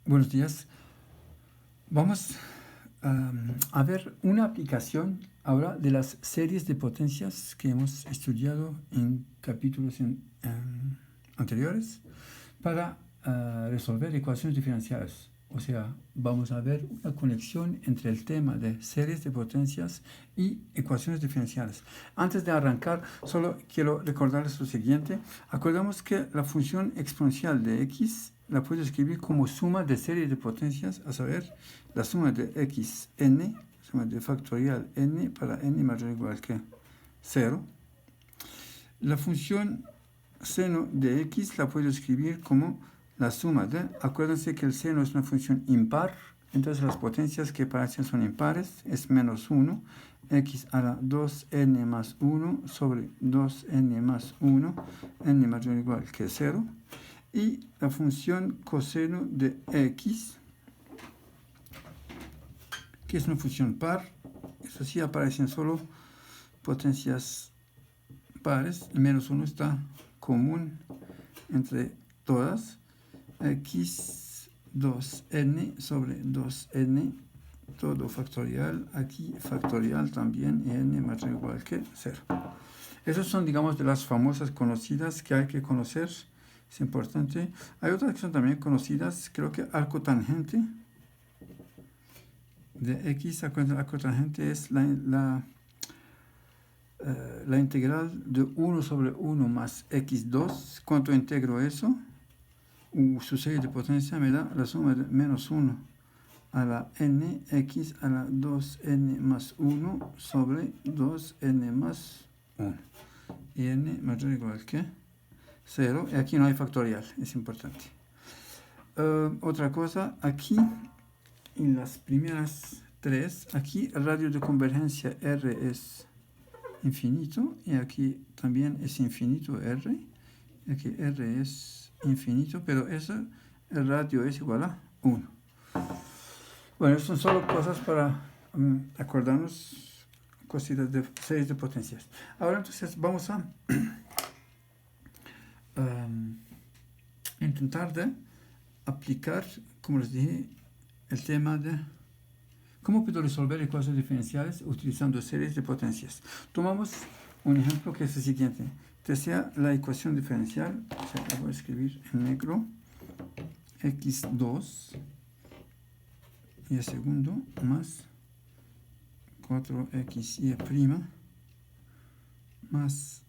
Buenos días. Vamos a ver una aplicación ahora de las series de potencias que hemos estudiado en capítulos anteriores para resolver ecuaciones diferenciales. O sea, vamos a ver una conexión entre el tema de series de potencias y ecuaciones diferenciales. Antes de arrancar, solo quiero recordarles lo siguiente. Acordamos que la función exponencial de x la puedo escribir como suma de series de potencias, a saber, la suma de xn, suma de factorial n para n mayor o igual que 0. La función seno de x la puedo escribir como la suma de, acuérdense que el seno es una función impar, entonces las potencias que aparecen son impares, es menos 1, x a la 2n más 1 sobre 2n más 1, n mayor o igual que 0, y la función coseno de x, que es una función par, eso sí aparecen solo potencias pares, el menos 1 está común entre todas, x 2n sobre 2n, todo factorial, aquí factorial también, y n mayor o igual que 0. Esas son, digamos, de las famosas conocidas que hay que conocer, es importante. Hay otras que son también conocidas, creo que arco tangente de x, arco tangente es la integral de 1 sobre 1 más x2. ¿Cuánto integro eso? Su serie de potencia me da la suma de menos 1 a la n x a la 2n más 1 sobre 2n más 1. Y n mayor o igual que 0. Y aquí no hay factorial, es importante. Otra cosa, aquí en las primeras tres, aquí el radio de convergencia R es infinito, y aquí también es infinito R, y aquí R es infinito, pero eso, el radio es igual a 1. Bueno, son solo cosas para acordarnos, cositas de series de potencias. Ahora entonces vamos a intentar de aplicar, como les dije, el tema de cómo puedo resolver ecuaciones diferenciales utilizando series de potencias. Tomamos un ejemplo que es el siguiente. Desea la ecuación diferencial, o sea, la voy a escribir en negro, x2 y el segundo más 4xy' más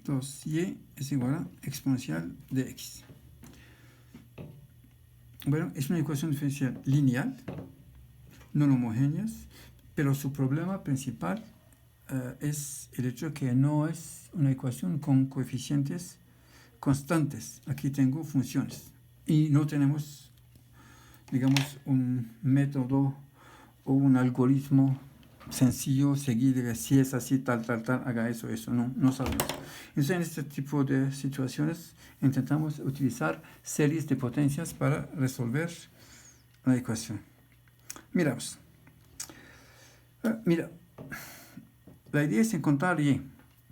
2y es igual a exponencial de x. Bueno, es una ecuación diferencial lineal, no homogéneas, pero su problema principal es el hecho que no es una ecuación con coeficientes constantes. Aquí tengo funciones y no tenemos, digamos, un método o un algoritmo sencillo seguir, si es así, tal, haga eso, no sabemos. Entonces, en este tipo de situaciones intentamos utilizar series de potencias para resolver la ecuación. Miramos. Mira, la idea es encontrar y,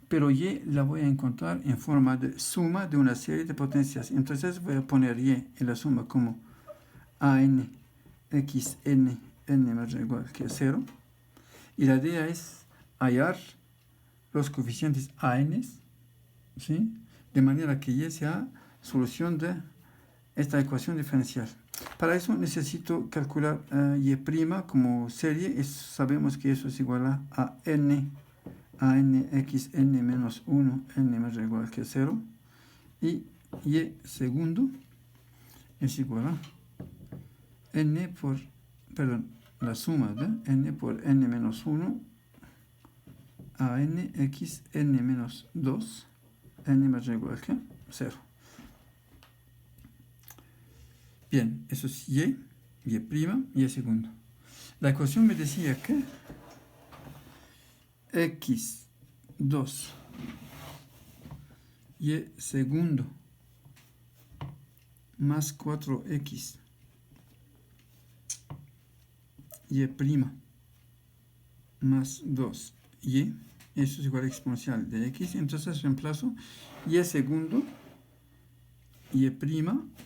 pero y la voy a encontrar en forma de suma de una serie de potencias. Entonces voy a poner y en la suma como an xn n mayor o igual que 0. Y la idea es hallar los coeficientes an, ¿sí? De manera que y sea solución de esta ecuación diferencial. Para eso necesito calcular y' como serie. Sabemos que eso es igual a n x n menos 1 n mayor o igual que 0. Y y segundo es igual a n por, perdón, la suma de n por n menos 1 a n x n menos 2 n mayor o igual que 0. Bien, eso es y segundo. La ecuación me decía que x2 y segundo más 4x y' más 2y, eso es igual a exponencial de x. Entonces reemplazo y segundo, y' y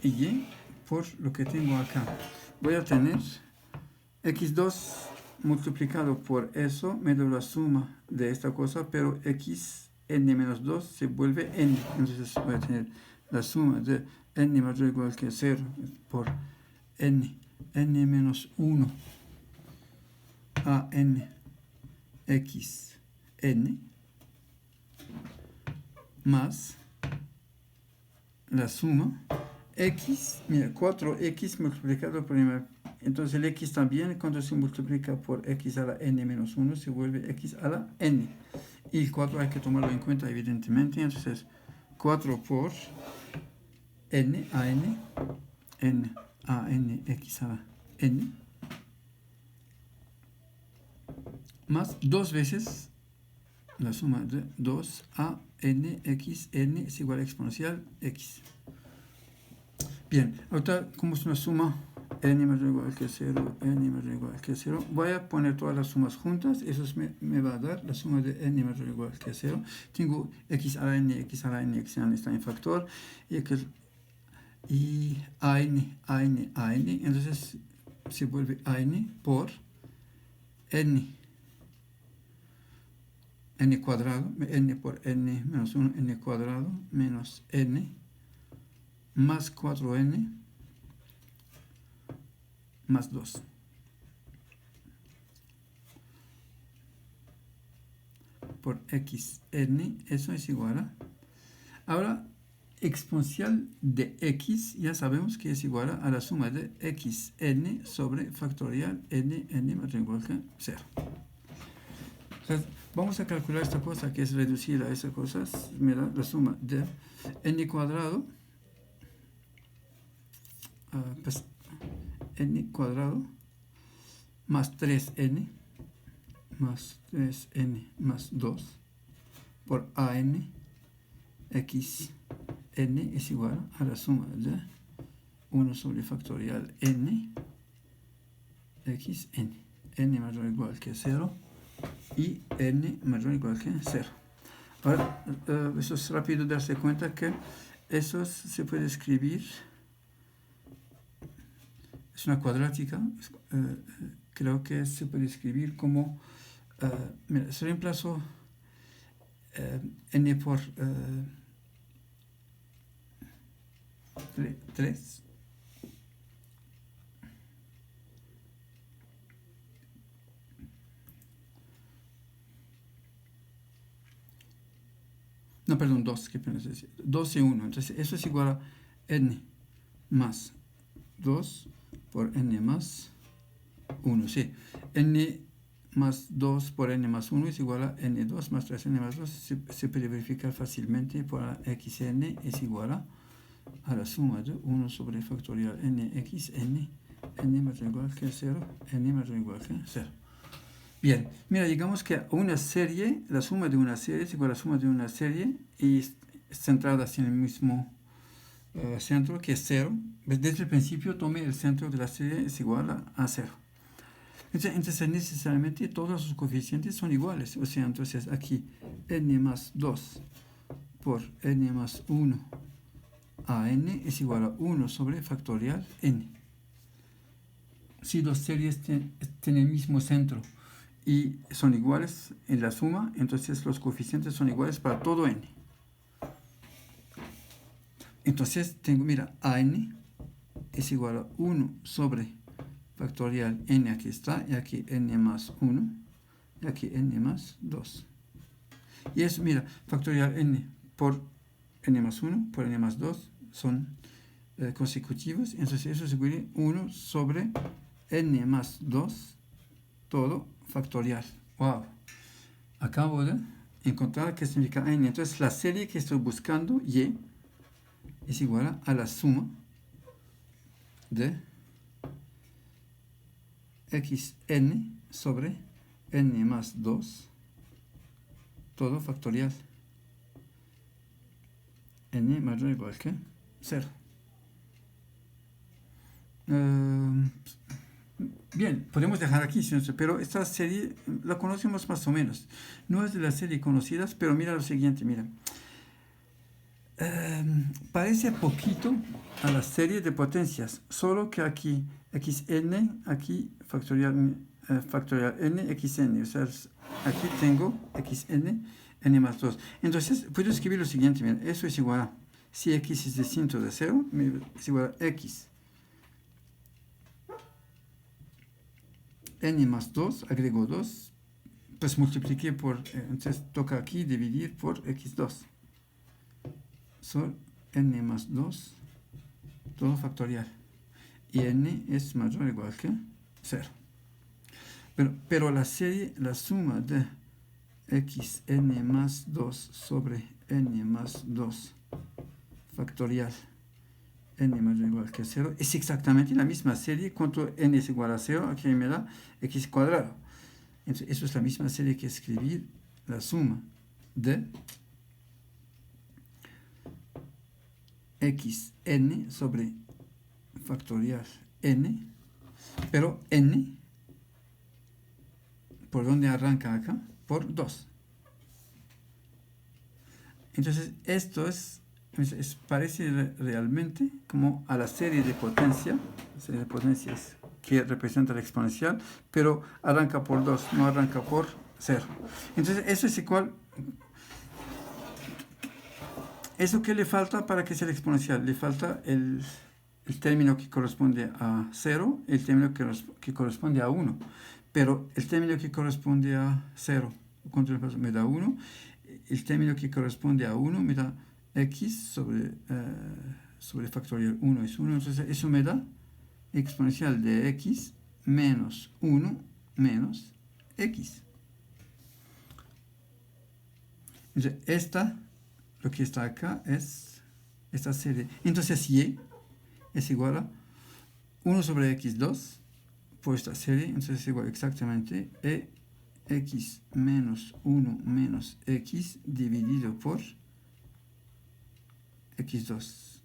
y por lo que tengo acá. Voy a tener x2 multiplicado por eso, me da la suma de esta cosa, pero x n menos 2 se vuelve n. Entonces voy a tener la suma de n mayor o igual que 0 por n menos 1 a n x n más la suma x, mira, 4x multiplicado por n. Entonces el x también, cuando se multiplica por x a la n menos 1, se vuelve x a la n. Y el 4 hay que tomarlo en cuenta, evidentemente. Entonces 4 por n a n x a la n, más 2 veces la suma de 2 a n x n es igual a exponencial x. Bien, ahora como es una suma n mayor o igual que 0, n mayor o igual que 0, voy a poner todas las sumas juntas. Eso me va a dar la suma de n mayor o igual que 0. Tengo x a la n, x a la n, x a la n está en factor, y a n, entonces se vuelve a n por n cuadrado, n por n menos 1, n cuadrado menos n más 4n más 2. Por xn, eso es igual a... Ahora, exponencial de x, ya sabemos que es igual a la suma de xn sobre factorial n mayor o igual que 0. Entonces, vamos a calcular esta cosa que es reducir a esas cosas. Mira, la suma de n cuadrado, pues n cuadrado más 3n más 2 por an x n es igual a la suma de 1 sobre factorial n x n mayor o igual que 0 y n mayor o igual que 0. Ahora, eso es rápido darse cuenta que eso se puede escribir, es una cuadrática, creo que se puede escribir como, mira, se reemplazo n por 3. No, perdón, 2, ¿qué pena decir? 2 y 1. Entonces, eso es igual a n más 2 por n más 1. Sí, n más 2 por n más 1 es igual a n2 más 3n más 2. Se puede verificar fácilmente por xn es igual a la suma de 1 sobre factorial nxn, n mayor o igual que 0, n mayor o igual que 0. Bien, mira, digamos que una serie, la suma de una serie es igual a la suma de una serie y es centrada en el mismo centro que es 0. Desde el principio tomé el centro de la serie es igual a 0. Entonces necesariamente todos los coeficientes son iguales. O sea, entonces aquí n más 2 por n más 1 a n es igual a 1 sobre factorial n. Si dos series tienen el mismo centro y son iguales en la suma, entonces los coeficientes son iguales para todo n. Entonces tengo, mira, an es igual a 1 sobre factorial n, aquí está, y aquí n más 1, y aquí n más 2. Y eso, mira, factorial n por n más 1 por n más 2 son consecutivos, entonces eso se vuelve 1 sobre n más 2 todo factorial. ¡Wow! Acabo de encontrar qué significa n. Entonces la serie que estoy buscando, y, es igual a la suma de xn sobre n más 2 todo factorial n mayor o igual que 0. Bien, podemos dejar aquí, pero esta serie la conocemos más o menos. No es de las series conocidas, pero mira lo siguiente, mira. parece poquito a la serie de potencias, solo que aquí xn, aquí factorial n, xn, o sea, aquí tengo xn, n más 2. Entonces, puedo escribir lo siguiente, miren, eso es igual a, si x es distinto de 0, es igual a x n más 2, agrego 2, pues multipliqué por, entonces toca aquí dividir por x2. Son n más 2, todo factorial. Y n es mayor o igual que 0. Pero la serie, la suma de xn más 2 sobre n más 2 factorial n mayor o igual que 0 es exactamente la misma serie. Cuando n es igual a 0, aquí me da x cuadrado. Entonces, eso es la misma serie que escribir la suma de xn sobre factorial n, pero n, ¿por dónde arranca acá? Por 2. Entonces, esto parece realmente como a la serie de potencias que representa la exponencial, pero arranca por 2, no arranca por 0. Entonces, eso es igual. ¿Eso qué le falta para que sea la exponencial? Le falta el término que corresponde a 0, el término que corresponde a 1. Pero el término que corresponde a 0, me da 1. El término que corresponde a 1 me da x sobre factorial 1 es 1. Entonces eso me da exponencial de x menos 1 menos x. Entonces lo que está acá es esta serie. Entonces y es igual a 1 sobre x2 por esta serie. Entonces es igual exactamente x menos 1 menos x dividido por x2.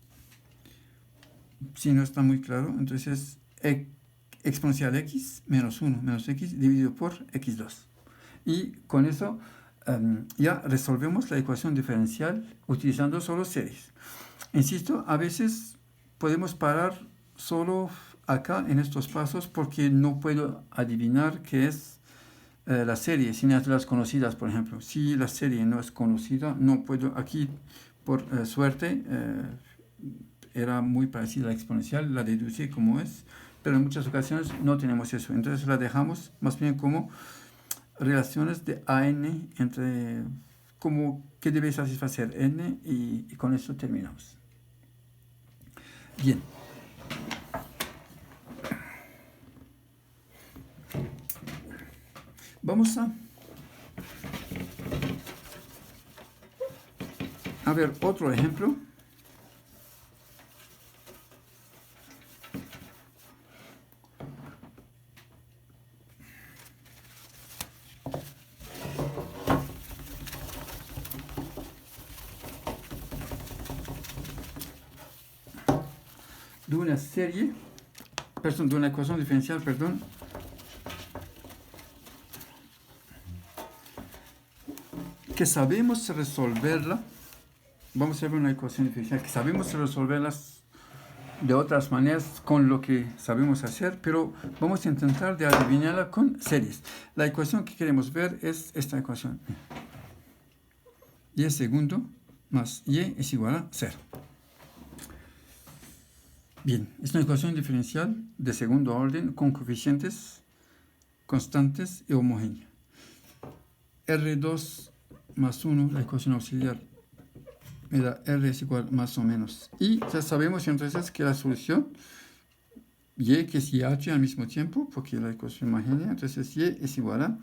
Si no está muy claro, entonces exponencial x menos 1 menos x dividido por x2. Y con eso ya resolvemos la ecuación diferencial utilizando solo series. Insisto, a veces podemos parar solo acá en estos pasos porque no puedo adivinar qué es la serie sin hacerlas conocidas, por ejemplo. Si la serie no es conocida, no puedo. Aquí, por suerte, era muy parecida a la exponencial, la deducí como es, pero en muchas ocasiones no tenemos eso. Entonces la dejamos más bien como relaciones de AN entre como que debe satisfacer n y con eso terminamos. Bien. Vamos a ver otro ejemplo. De una serie, de una ecuación diferencial, que sabemos resolverla. Vamos a ver una ecuación diferencial que sabemos resolverlas de otras maneras con lo que sabemos hacer, pero vamos a intentar de adivinarla con series. La ecuación que queremos ver es esta ecuación. Y segundo más y es igual a 0. Bien, es una ecuación diferencial de segundo orden con coeficientes constantes y homogénea. R2 más 1, la ecuación auxiliar, me da R es igual más o menos. Y ya sabemos entonces que la solución, Y que es y H al mismo tiempo, porque la ecuación homogénea, entonces Y es igual a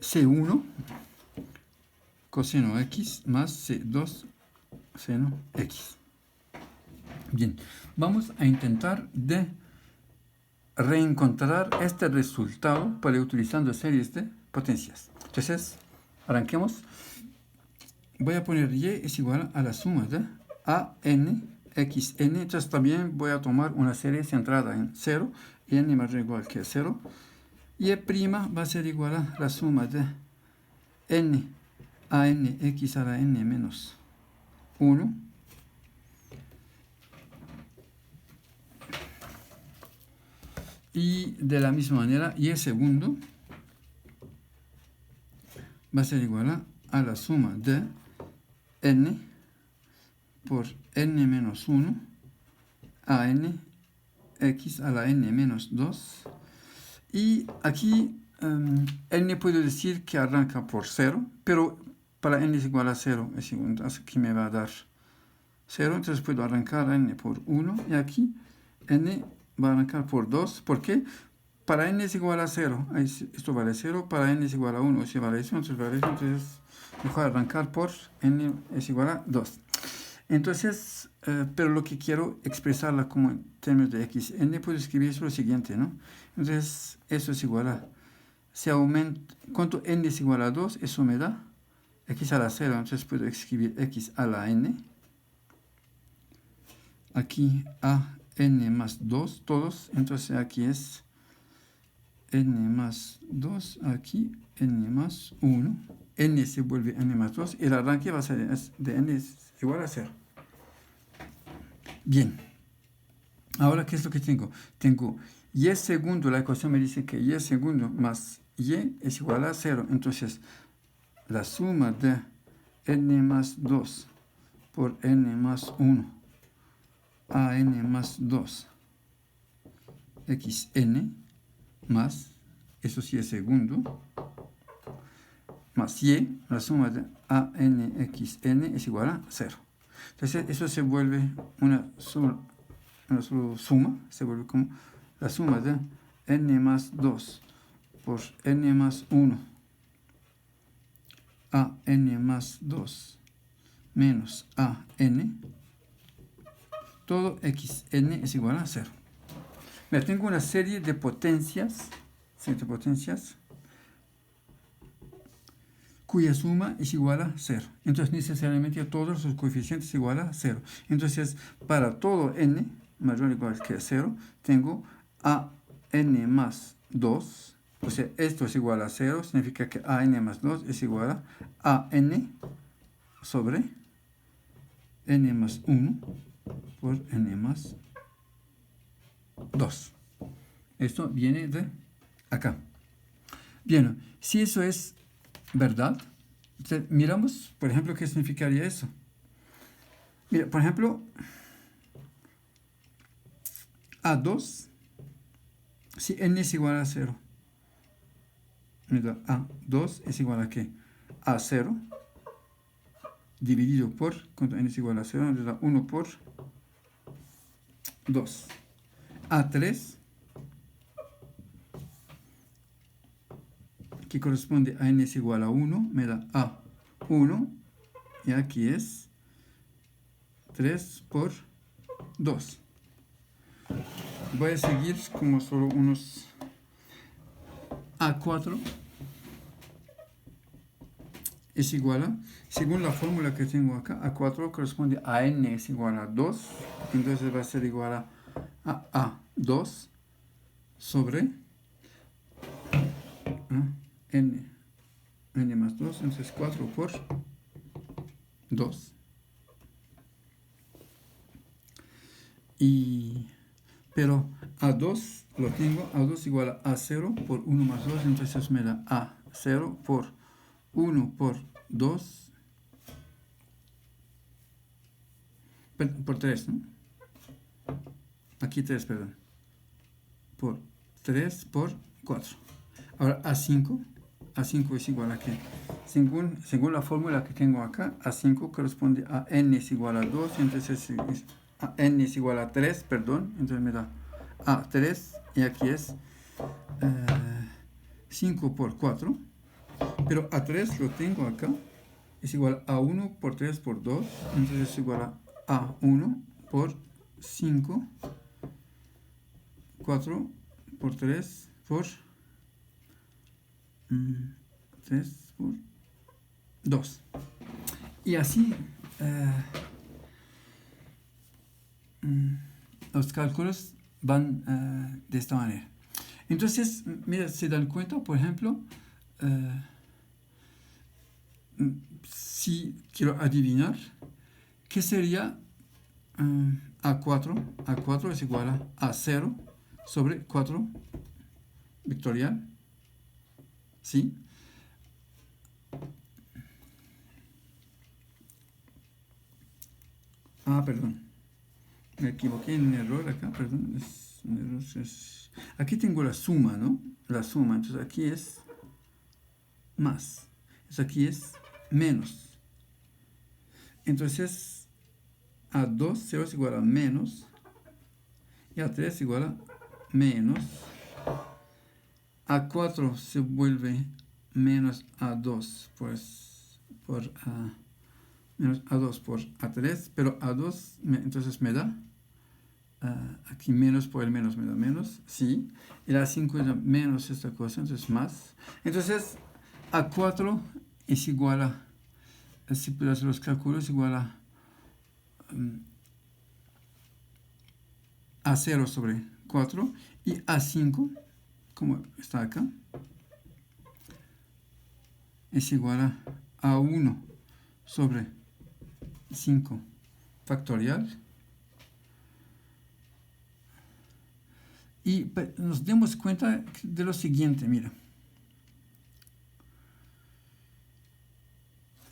C1 coseno X más C2 seno X. Bien, vamos a intentar de reencontrar este resultado para utilizando series de potencias. Entonces, arranquemos. Voy a poner y es igual a la suma de AN XN. Entonces también voy a tomar una serie centrada en 0 y n mayor o igual que 0. Y prima va a ser igual a la suma de n a n x a la n menos 1. Y de la misma manera, y segundo va a ser igual a la suma de n por n menos 1 a n x a la n menos 2. Y aquí n puedo decir que arranca por 0, pero para n es igual a 0, aquí me va a dar 0, entonces puedo arrancar n por 1, y aquí n va a arrancar por 2. ¿Por qué? Para n es igual a 0, esto vale 0, para n es igual a 1, si vale eso, entonces mejor arrancar por n es igual a 2. Entonces, pero lo que quiero expresarla como en términos de x, n, puedo escribir eso lo siguiente, ¿no? Entonces, eso es igual a, si aumenta, ¿cuánto n es igual a 2? Eso me da x a la 0, entonces puedo escribir x a la n. Aquí a n más 2, todos, entonces aquí es n más 2, aquí n más 1, n se vuelve n más 2, y el arranque va a ser de n es igual a 0. Bien, ahora ¿qué es lo que tengo? Tengo y segundo, la ecuación me dice que y segundo más y es igual a 0, entonces la suma de n más 2 por n más 1 a n más 2 xn más, eso sí es segundo, más y, la suma de a n xn es igual a 0. Entonces eso se vuelve una sola suma, se vuelve como la suma de n más 2 por n más 1 a n más 2 menos a n, todo xn es igual a 0. Mira, tengo una serie de potencias, cuya suma es igual a 0. Entonces, necesariamente todos los coeficientes igual a 0. Entonces, para todo n mayor o igual que 0, tengo a n más 2. O sea, esto es igual a 0, significa que a n más 2 es igual a n sobre n más 1 por n más 2. Esto viene de acá. Bien, si eso es verdad, entonces miramos, por ejemplo, qué significaría eso. Mira, por ejemplo, A2, si n es igual a 0, mira, A2 es igual a ¿qué? A 0 dividido por, cuando n es igual a 0, nos da 1 por 2. A3, que corresponde a n es igual a 1, me da A1, y aquí es 3 por 2. Voy a seguir como solo unos A4 es igual a, según la fórmula que tengo acá, A4 corresponde a n es igual a 2, entonces va a ser igual a A2 sobre n más 2, entonces 4 por 2. Pero A2 lo tengo, A2 igual a A0 por 1 más 2, entonces me da A0 por 1 por 2, por 3, ¿no? Aquí 3, perdón. Por 3 por 4. Ahora A5 es igual a ¿qué? Según la fórmula que tengo acá, A5 corresponde a n es igual a 2, entonces a n es igual a 3, perdón, entonces me da A3, y aquí es 5 por 4, pero A3 lo tengo acá, es igual a 1 por 3 por 2, entonces es igual a A1 por 5, 4 por 3 por 3 por 2. Y así los cálculos van de esta manera. Entonces, mira, se dan cuenta, por ejemplo, si quiero adivinar ¿Qué sería A4? A4 es igual a A0 sobre 4 vectorial. ¿Sí? Perdón. Me equivoqué en un error acá, perdón. Es un error, aquí tengo la suma, ¿no? La suma. Entonces aquí es más. Entonces aquí es menos. Entonces A2, 0 es igual a menos. Y A3 es igual a menos. A4 se vuelve menos A2, pues por A, menos A2 por A3, pero A2 entonces me da, aquí menos por el menos me da menos, sí, y la 5 es menos esta cosa, entonces más. Entonces A4 es igual a, si puedo hacer los cálculos, es igual a 0 sobre 4 y A5, como está acá, es igual a 1 sobre 5 factorial. Y nos demos cuenta de lo siguiente, mira.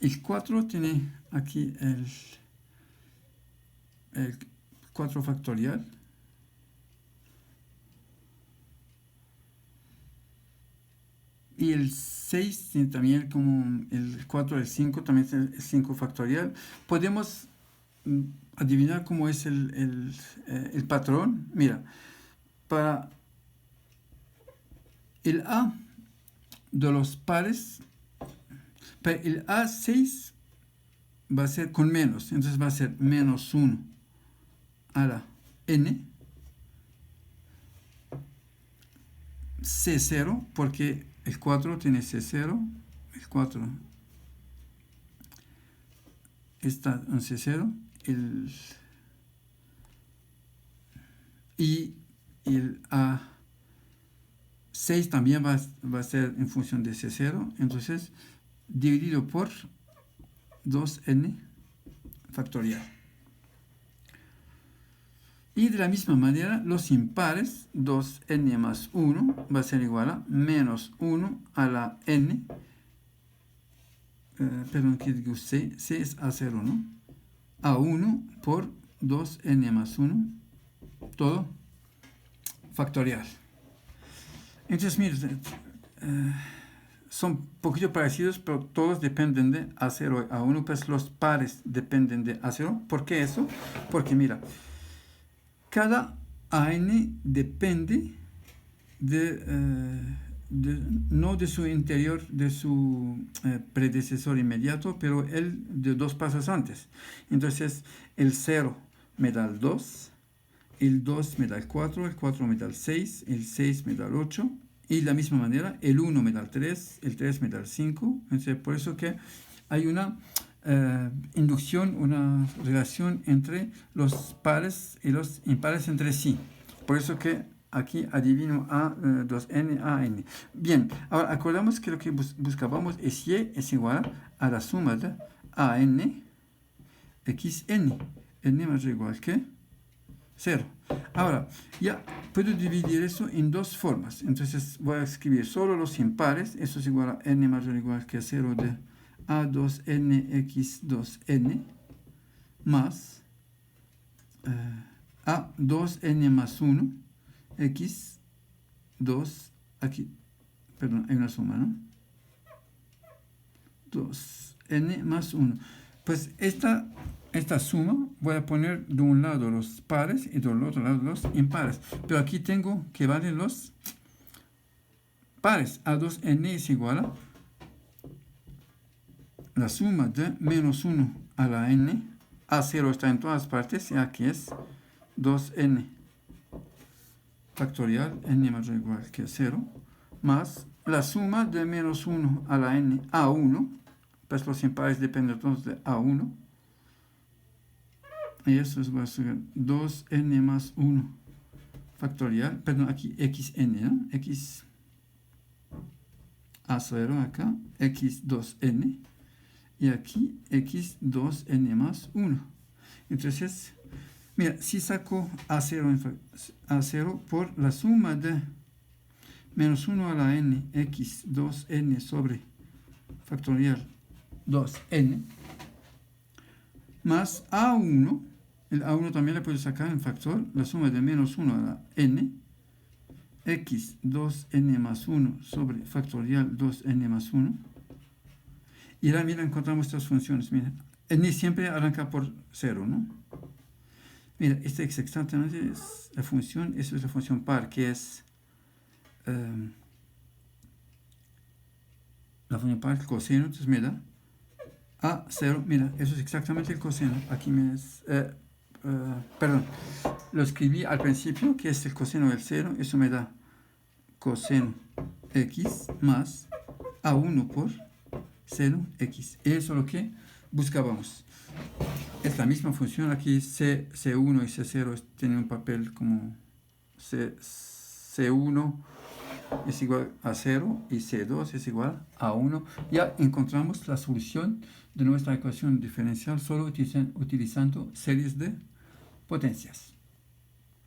El 4 tiene aquí el 4 factorial. Y el 6 tiene también como el 4 del 5, también es el 5 factorial. Podemos adivinar cómo es el patrón. Mira, para el A de los pares, para el A6 va a ser con menos, entonces va a ser menos 1 a la n, C0, porque el 4 tiene C0, el 4 está en C0, y el A6 también va a ser en función de C0, entonces dividido por 2n factorial. Y de la misma manera, los impares, 2n más 1 va a ser igual a menos 1 a la n, perdón, que digo c es A0, ¿no? A1 por 2n más 1, todo factorial. Entonces, miren, son un poquito parecidos, pero todos dependen de A0 y A1, pues los pares dependen de A0. ¿Por qué eso? Porque mira, cada AN depende no de su interior, de su predecesor inmediato, pero él de 2 pasos antes. Entonces, el 0 me da el 2, el 2 me da el 4 me da el 6 me da el 8, y de la misma manera, el 1 me da el 3 me da el 5. Entonces, por eso que hay una inducción, una relación entre los pares y los impares entre sí. Por eso que aquí adivino A2n, AN. Bien, ahora acordamos que lo que buscábamos es Y es igual a la suma de AN xn. N mayor o igual que 0. Ahora, ya puedo dividir eso en dos formas. Entonces voy a escribir solo los impares. Eso es igual a n mayor o igual que 0 de A2n x2n más A2n más 1 x2, aquí, perdón, hay una suma, ¿no? 2n más 1. Pues esta suma voy a poner de un lado los pares y del otro lado los impares. Pero aquí tengo que valen los pares. A2n es igual a la suma de menos 1 a la n. A0 está en todas partes y aquí es 2n factorial, n mayor o igual que 0, más la suma de menos 1 a la n, a1, pues los impares dependen todos de a1, y eso va a ser 2n más 1 factorial, perdón, aquí xn, ¿no? X a0 acá, x2n, y aquí x2n más 1. Entonces, mira, si saco A0 por la suma de menos 1 a la n, x 2n sobre factorial 2n, más A1, el A1 también le puedo sacar en factor, la suma de menos 1 a la n, x 2n más 1 sobre factorial 2n más 1. Y ahora, mira, encontramos estas funciones. Mira, n siempre arranca por 0, ¿no? Mira, esta es exactamente la función, esa es la función par, que es la función par, el coseno, entonces me da A0, mira, eso es exactamente el coseno. Aquí perdón, lo escribí al principio, que es el coseno del 0, eso me da coseno x más A1 por 0x. Eso es lo que buscábamos. Es la misma función, aquí C1 y C0 tienen un papel como C1 es igual a 0 y C2 es igual a 1. Ya encontramos la solución de nuestra ecuación diferencial solo utilizando series de potencias.